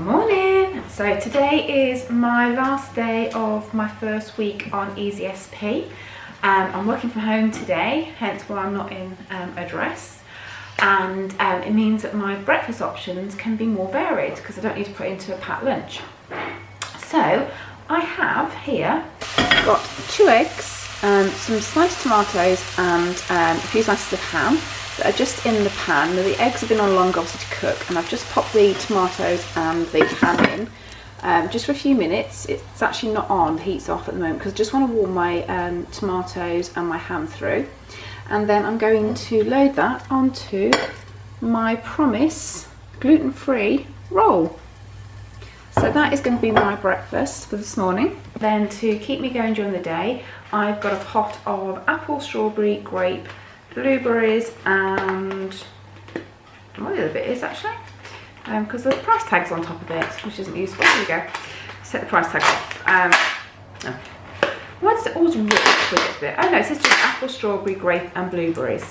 Morning! So today is my last day of my first week on EESP. I'm working from home today, hence why I'm not in a dress. And it means that my breakfast options can be more varied because I don't need to put it into a packed lunch. So I have here got 2 eggs, some sliced tomatoes and a few slices of ham that are just in the pan. Now, the eggs have been on long obviously to cook, and I've just popped the tomatoes and the ham in just for a few minutes. It's actually not on, the heat's off at the moment because I just want to warm my tomatoes and my ham through. And then I'm going to load that onto my Promise gluten-free roll. So that is going to be my breakfast for this morning. Then to keep me going during the day, I've got a pot of apple, strawberry, grape, blueberries and what the other bit is actually, because the price tag's on top of it, which isn't useful. There we go. Set the price tag off. No. Why does it always rip before it gets a bit? Oh no, it says just apple, strawberry, grape and blueberries.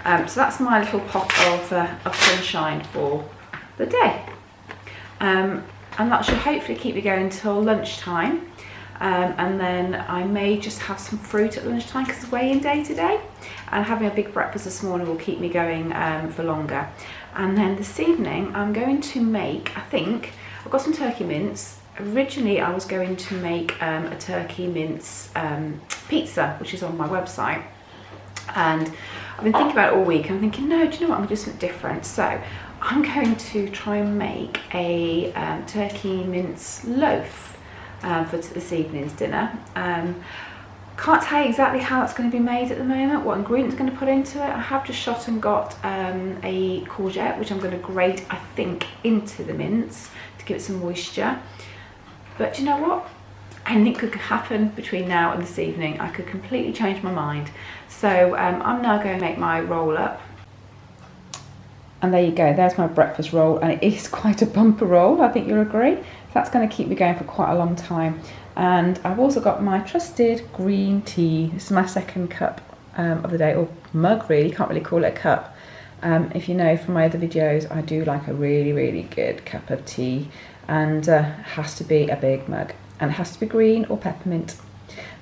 So that's my little pot of sunshine for the day. And that should hopefully keep me going until lunchtime. And then I may just have some fruit at lunchtime because it's weigh-in day today. And having a big breakfast this morning will keep me going for longer. And then this evening I'm going to make, I think, I've got some turkey mince. Originally I was going to make a turkey mince pizza, which is on my website. And I've been thinking about it all week. I'm thinking, no, do you know what, I'm going to do something different. So I'm going to try and make a turkey mince loaf for this evening's dinner. Can't tell you exactly how that's going to be made at the moment, what ingredients I'm going to put into it. I have just shot and got a courgette, which I'm going to grate, I think, into the mince to give it some moisture. But you know what? Anything could happen between now and this evening. I could completely change my mind. So I'm now going to make my roll up. And there you go, there's my breakfast roll, and it is quite a bumper roll, I think you'll agree. So that's going to keep me going for quite a long time. And I've also got my trusted green tea. This is my second cup of the day, or mug really, can't really call it a cup. If you know from my other videos, I do like a really, really good cup of tea, and it has to be a big mug, and it has to be green or peppermint.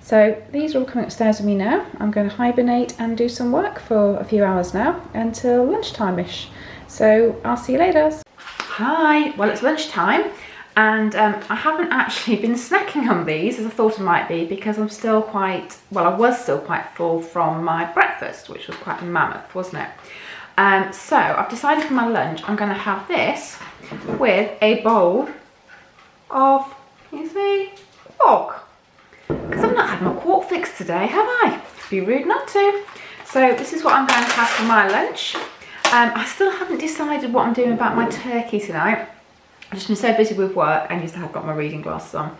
So these are all coming upstairs with me now. I'm going to hibernate and do some work for a few hours now until lunchtime-ish. So I'll see you later. Hi, well it's lunchtime and I haven't actually been snacking on these as I thought I might be because I'm still quite, well I was still quite full from my breakfast, which was quite mammoth, wasn't it? So I've decided for my lunch I'm going to have this with a bowl of, can you see, quark. Because I've not had my quark fix today, have I? It'd be rude not to. So this is what I'm going to have for my lunch. I still haven't decided what I'm doing about my turkey tonight. I've just been so busy with work, and yes, I have got my reading glasses on.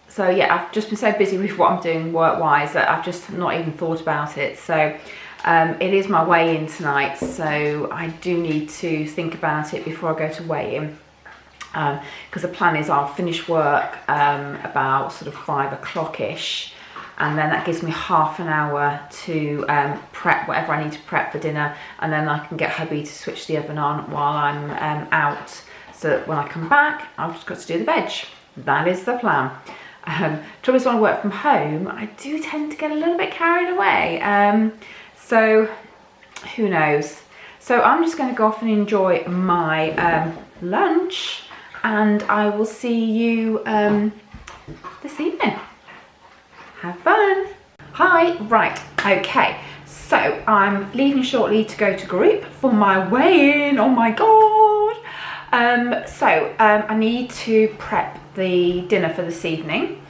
So yeah, I've just been so busy with what I'm doing work-wise that I've just not even thought about it. So it is my weigh-in tonight, so I do need to think about it before I go to weigh-in. Because the plan is I'll finish work about sort of 5 o'clock-ish. And then that gives me half an hour to prep whatever I need to prep for dinner, and then I can get hubby to switch the oven on while I'm out, so that when I come back I've just got to do the veg. That is the plan. Trouble is when I work from home I do tend to get a little bit carried away, so who knows. So I'm just going to go off and enjoy my lunch, and I will see you this evening. Have fun. Hi, right, okay. So I'm leaving shortly to go to group for my weigh-in, oh my God. I need to prep the dinner for this evening.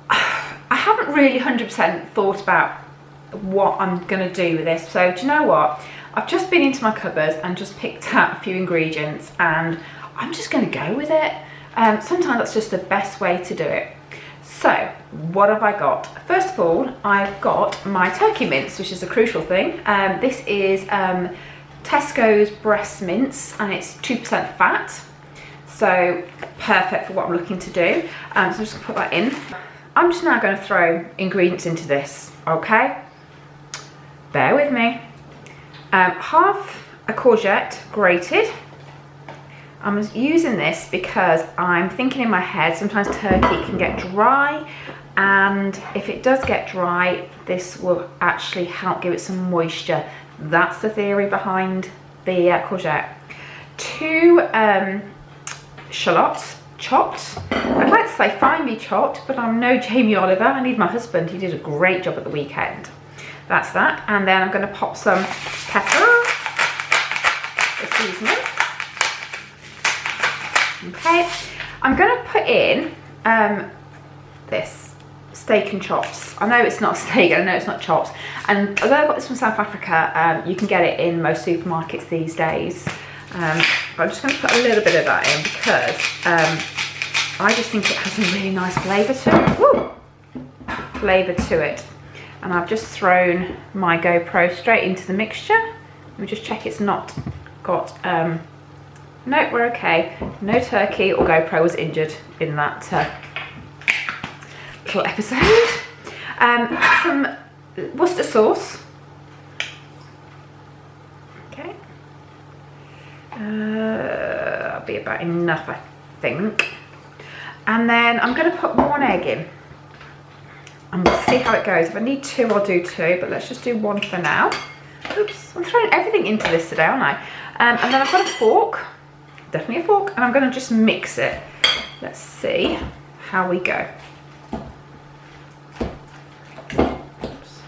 I haven't really 100% thought about what I'm gonna do with this. So do you know what? I've just been into my cupboards and just picked out a few ingredients, and I'm just gonna go with it. Sometimes that's just the best way to do it. So, what have I got? First of all, I've got my turkey mince, which is a crucial thing. This is Tesco's breast mince, and it's 2% fat. So, perfect for what I'm looking to do. So I'm just gonna put that in. I'm just now gonna throw ingredients into this, okay? Bear with me. Half a courgette grated. I'm using this because I'm thinking in my head sometimes turkey can get dry, and if it does get dry, this will actually help give it some moisture. That's the theory behind the courgette. 2 shallots chopped. I'd like to say finely chopped, but I'm no Jamie Oliver. I need my husband. He did a great job at the weekend. That's that. And then I'm going to pop some pepper, the seasoning. Okay, I'm going to put in this steak and chops. I know it's not steak, I know it's not chops, and although I got this from South Africa, you can get it in most supermarkets these days. But I'm just going to put a little bit of that in because I just think it has a really nice flavour to it. Woo! Flavour to it. And I've just thrown my GoPro straight into the mixture. Let me just check it's not got nope, we're okay. No turkey or GoPro was injured in that little episode. Some Worcester sauce. Okay. That'll be about enough, I think. And then I'm going to put 1 egg in. And we'll see how it goes. If I need 2, I'll do 2, but let's just do 1 for now. Oops, I'm throwing everything into this today, aren't I? And then I've got a fork. Definitely a fork, and I'm going to just mix it. Let's see how we go. Oops.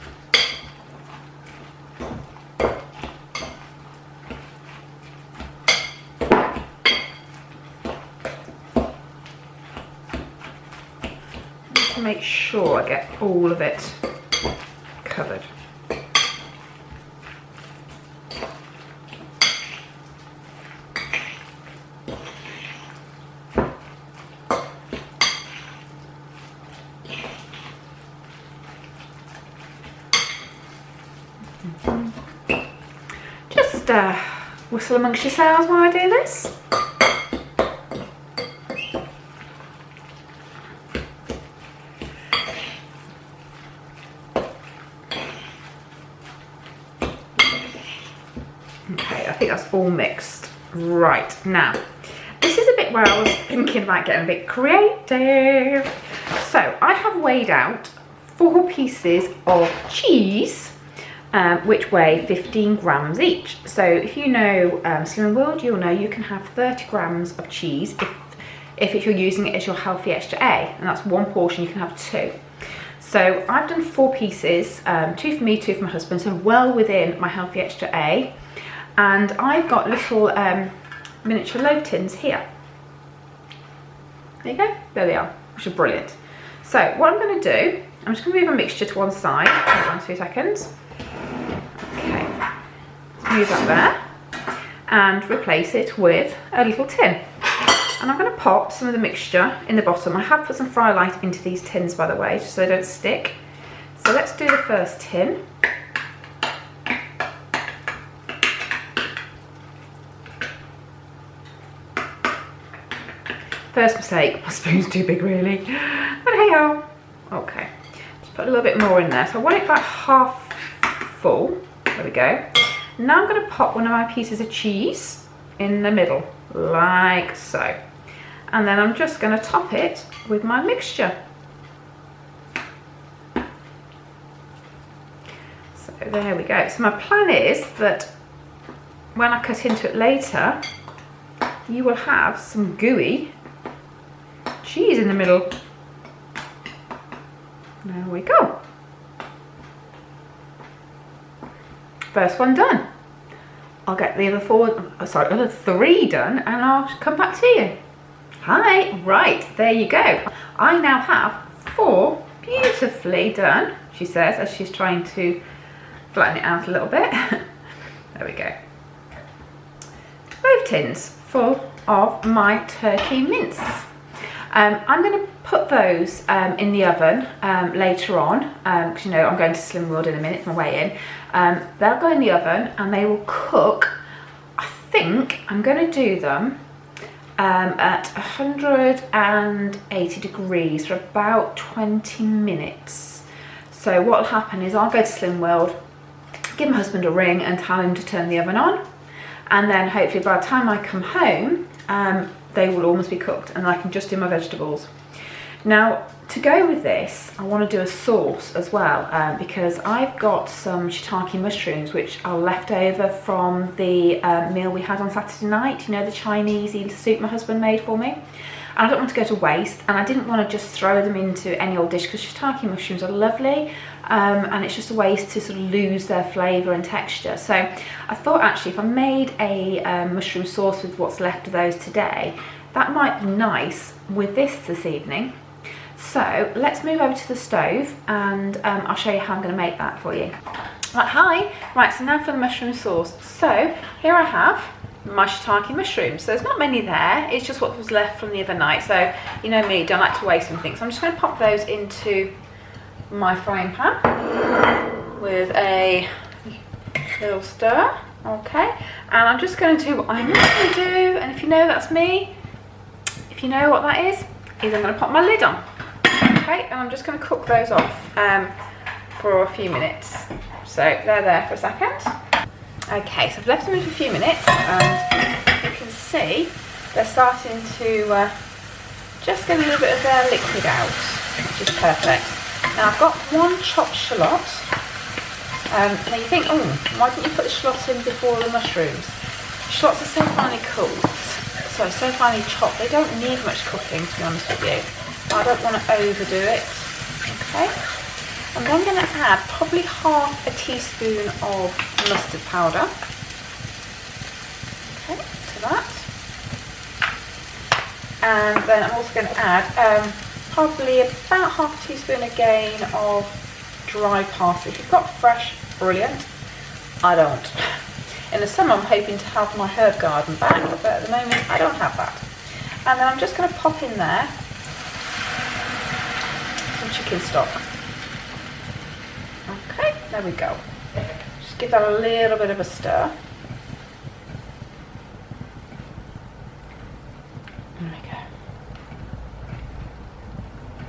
Just to make sure I get all of it covered. Just whistle amongst yourselves while I do this. Okay, I think that's all mixed. Right, now, this is a bit where I was thinking about getting a bit creative. So, I have weighed out 4 pieces of cheese, which weigh 15 grams each. So if you know Slim World, you'll know you can have 30 grams of cheese if you're using it as your healthy extra A, and that's 1 portion, you can have 2. So I've done 4 pieces, 2 for me, 2 for my husband, so well within my healthy extra A. And I've got little miniature loaf tins here. There you go, there they are, which are brilliant. So what I'm going to do, I'm just going to move a mixture to one side. Hold on 2 seconds. Okay, let's move that there and replace it with a little tin. And I'm going to pop some of the mixture in the bottom. I have put some fry light into these tins, by the way, just so they don't stick. So let's do the first tin. First mistake, my spoon's too big really, but hey ho. Okay, just put a little bit more in there. So I want it about half full, there we go. Now I'm going to pop one of my pieces of cheese in the middle, like so. And then I'm just going to top it with my mixture. So there we go. So my plan is that when I cut into it later, you will have some gooey cheese in the middle. There we go. First one done. I'll get the other 3 done, and I'll come back to you. Hi, right, there you go. I now have 4 beautifully done, she says, as she's trying to flatten it out a little bit. There we go. Loaf tins full of my turkey mince. I'm going to put those in the oven later on, because you know I'm going to Slim World in a minute for my weigh-in. They'll go in the oven and they will cook. I think I'm going to do them at 180 degrees for about 20 minutes. So what will happen is I'll go to Slim World, give my husband a ring and tell him to turn the oven on, and then hopefully by the time I come home they will almost be cooked, and I can just do my vegetables. Now, to go with this, I want to do a sauce as well, because I've got some shiitake mushrooms which are left over from the meal we had on Saturday night, you know, the Chinese soup my husband made for me. And I don't want to go to waste, and I didn't want to just throw them into any old dish because shiitake mushrooms are lovely, and it's just a waste to sort of lose their flavour and texture. So I thought actually if I made a mushroom sauce with what's left of those today, that might be nice with this evening. So let's move over to the stove, and I'll show you how I'm going to make that for you. Right, hi! Right, so now for the mushroom sauce. So here I have my shiitake mushrooms. So there's not many there, it's just what was left from the other night. So you know me, don't like to waste anything. So I'm just going to pop those into my frying pan with a little stir. Okay, and I'm just going to do what I normally do, and if you know that's me, if you know what that is I'm going to pop my lid on. Okay, and I'm just going to cook those off for a few minutes. So they're there for a second. Okay, so I've left them in for a few minutes, and you can see they're starting to just get a little bit of their liquid out, which is perfect. Now I've got one chopped shallot. Now you think, oh, why didn't you put the shallot in before the mushrooms? Shallots are so finely cooked, so finely chopped, they don't need much cooking, to be honest with you. I don't want to overdo it. Okay. I'm then going to add probably half a teaspoon of mustard powder. Okay, to that. And then I'm also going to add probably about half a teaspoon again of dry parsley. If you've got fresh, brilliant. I don't. In the summer I'm hoping to have my herb garden back, but at the moment I don't have that. And then I'm just going to pop in there some chicken stock. Okay, there we go. Just give that a little bit of a stir. There we go.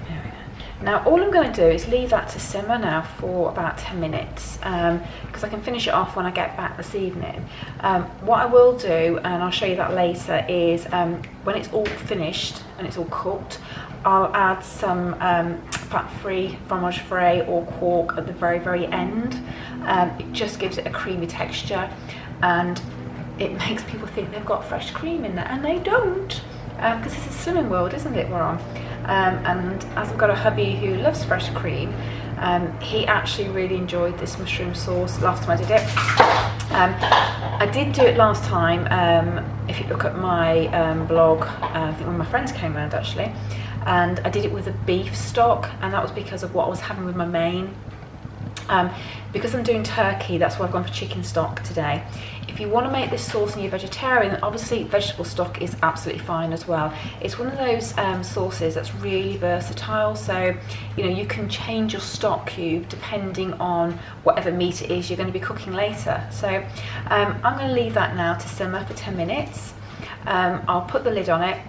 There we go. Now all I'm going to do is leave that to simmer now for about 10 minutes, because I can finish it off when I get back this evening. What I will do, and I'll show you that later, is when it's all finished and it's all cooked, I'll add some fat-free fromage frais or quark at the very end. It just gives it a creamy texture, and it makes people think they've got fresh cream in there, and they don't, because it's a slimming world, isn't it, we're on. And as I've got a hubby who loves fresh cream, he actually really enjoyed this mushroom sauce last time I did it. I did do it last time, if you look at my blog, I think one of my friends came around actually, and I did it with a beef stock, and that was because of what I was having with my main. Because I'm doing turkey, that's why I've gone for chicken stock today. If you want to make this sauce and you're vegetarian, obviously vegetable stock is absolutely fine as well. It's one of those sauces that's really versatile, so you know, you can change your stock cube depending on whatever meat it is you're going to be cooking later. So I'm going to leave that now to simmer for 10 minutes. I'll put the lid on it,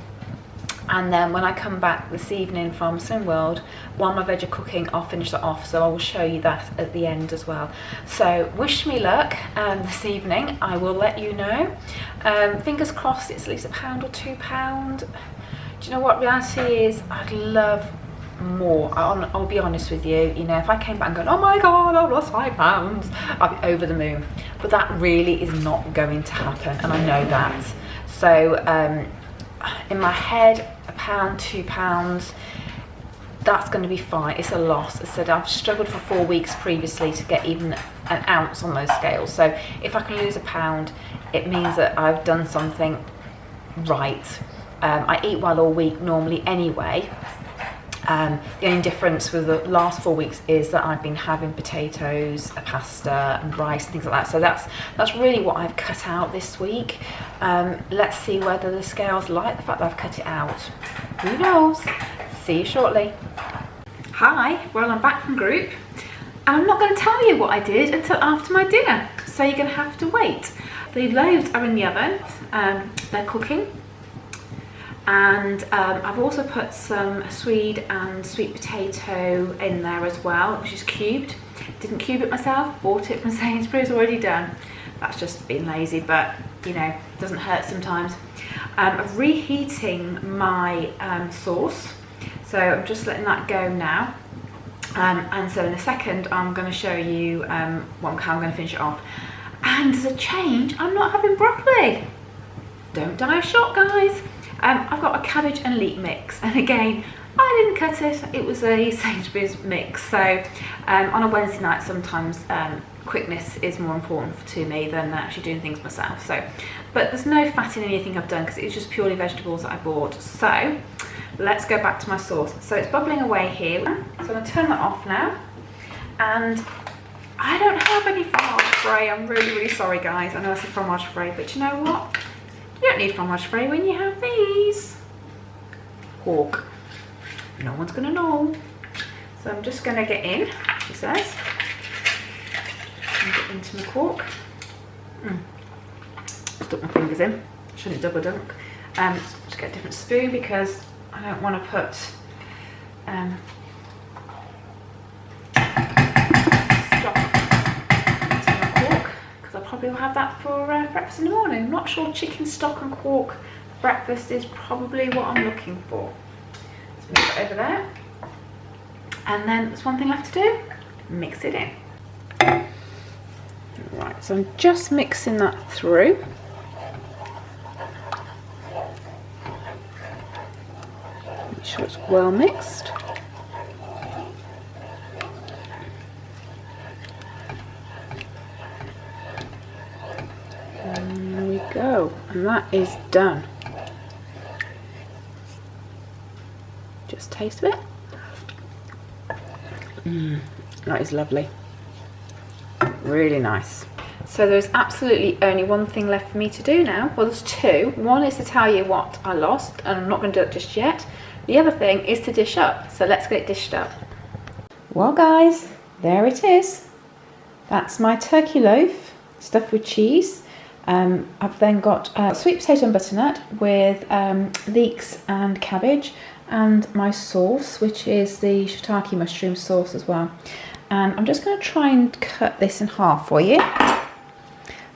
and then when I come back this evening from Slim World, while my veg are cooking, I'll finish that off, so I will show you that at the end as well. So wish me luck this evening, I will let you know. Fingers crossed it's at least £1 or £2. Do you know what reality is? I'd love more. I'll be honest with you, you know, if I came back and going, oh my god, I've lost £5, I'd be over the moon. But that really is not going to happen, and I know that. So in my head, £1, £2, that's going to be fine. It's a loss. As I said, I've struggled for 4 weeks previously to get even an ounce on those scales. So if I can lose £1, it means that I've done something right. I eat well all week normally anyway. The only difference with the last 4 weeks is that I've been having potatoes, pasta and rice and things like that. So that's really what I've cut out this week. Let's see whether the scales like the fact that I've cut it out. Who knows? See you shortly. Hi, well I'm back from group, and I'm not going to tell you what I did until after my dinner, so you're going to have to wait. The loaves are in the oven, they're cooking. And I've also put some swede and sweet potato in there as well, which is cubed. Didn't cube it myself, bought it from Sainsbury's, already done. That's just being lazy, but you know, doesn't hurt sometimes. of reheating my sauce. So I'm just letting that go now. And so in a second I'm going to show you how I'm going to finish it off. And as a change, I'm not having broccoli. Don't die a shock, guys. I've got a cabbage and leek mix, and again, I didn't cut it. It was a Sainsbury's mix. So on a Wednesday night, sometimes quickness is more important to me than actually doing things myself. So, but there's no fat in anything I've done because it's just purely vegetables that I bought. So let's go back to my sauce. So it's bubbling away here. So I'm going to turn that off now. And I don't have any fromage frais. I'm really, really sorry, guys. I know I said fromage frais, but you know what? You don't need fromage frais when you have these. Pork. No one's going to know. So I'm just going to get in, he says. And get into my cork. Stuck my fingers in. Shouldn't double dunk. Just get a different spoon because I don't want to put stock into my cork, because I probably will have that for breakfast in the morning. I'm not sure chicken stock and quark breakfast is probably what I'm looking for. Move it over there, and then there's one thing left to do: mix it in. Right, so I'm just mixing that through. Make sure it's well mixed. And there we go, and that is done. Just taste of it. That is lovely. Really nice. So there's absolutely only one thing left for me to do now. Well, there's two. One is to tell you what I lost, and I'm not going to do it just yet. The other thing is to dish up. So let's get it dished up. Well, guys, there it is. That's my turkey loaf stuffed with cheese. I've then got sweet potato and butternut with leeks and cabbage, and my sauce, which is the shiitake mushroom sauce as well. And I'm just going to try and cut this in half for you.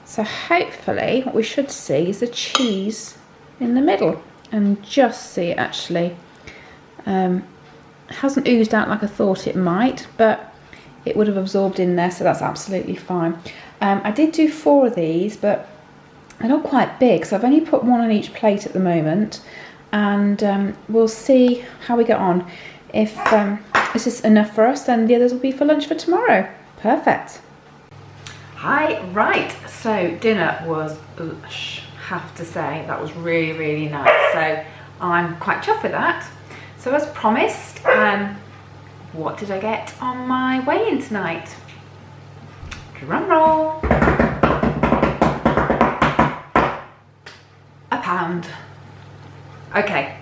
So hopefully what we should see is the cheese in the middle, and just see it actually hasn't oozed out like I thought it might, but it would have absorbed in there, so that's absolutely fine. I did do 4 of these, but they're not quite big, so I've only put 1 on each plate at the moment. And we'll see how we get on. If this is enough for us, then the others will be for lunch for tomorrow. Perfect. Hi, right, so dinner was lush, have to say. That was really, really nice. So I'm quite chuffed with that. So as promised, what did I get on my weigh-in tonight? Drum roll. A pound. Okay,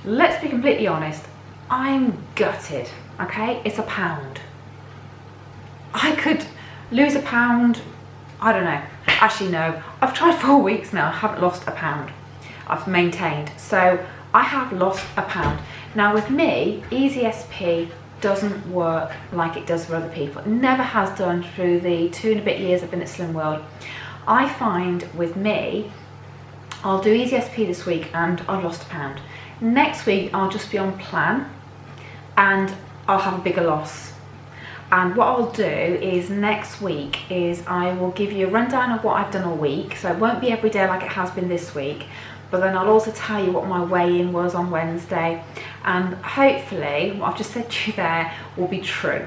let's be completely honest. I'm gutted, okay? It's a pound. I could lose a pound, I don't know. Actually, no, I've tried 4 weeks now, I haven't lost a pound. I've maintained, so I have lost a pound. Now with me, EESP doesn't work like it does for other people. It never has done through the 2 and a bit years I've been at Slim World. I find with me, I'll do EESP this week and I've lost a pound. Next week I'll just be on plan and I'll have a bigger loss. And what I'll do is next week is I will give you a rundown of what I've done all week. So it won't be every day like it has been this week, but then I'll also tell you what my weigh-in was on Wednesday. And hopefully what I've just said to you there will be true,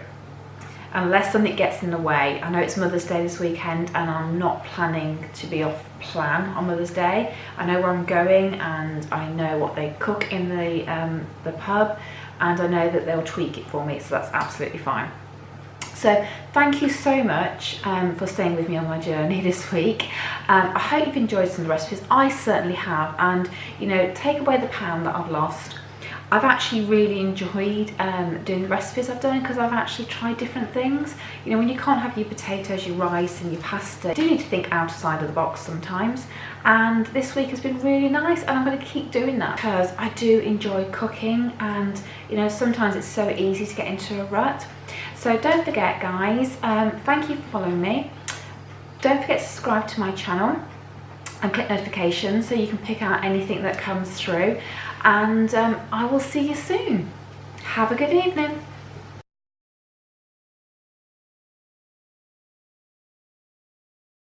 unless something gets in the way. I know it's Mother's Day this weekend and I'm not planning to be off plan on Mother's Day. I know where I'm going and I know what they cook in the pub, and I know that they'll tweak it for me, so that's absolutely fine. So thank you so much for staying with me on my journey this week. I hope you've enjoyed some of the recipes. I certainly have, and you know, take away the pound that I've lost. I've actually really enjoyed doing the recipes I've done, because I've actually tried different things. You know, when you can't have your potatoes, your rice and your pasta, you do need to think outside of the box sometimes. And this week has been really nice, and I'm going to keep doing that because I do enjoy cooking, and you know, sometimes it's so easy to get into a rut. So don't forget, guys, thank you for following me. Don't forget to subscribe to my channel. and click notifications so you can pick out anything that comes through, and I will see you soon. Have a good evening.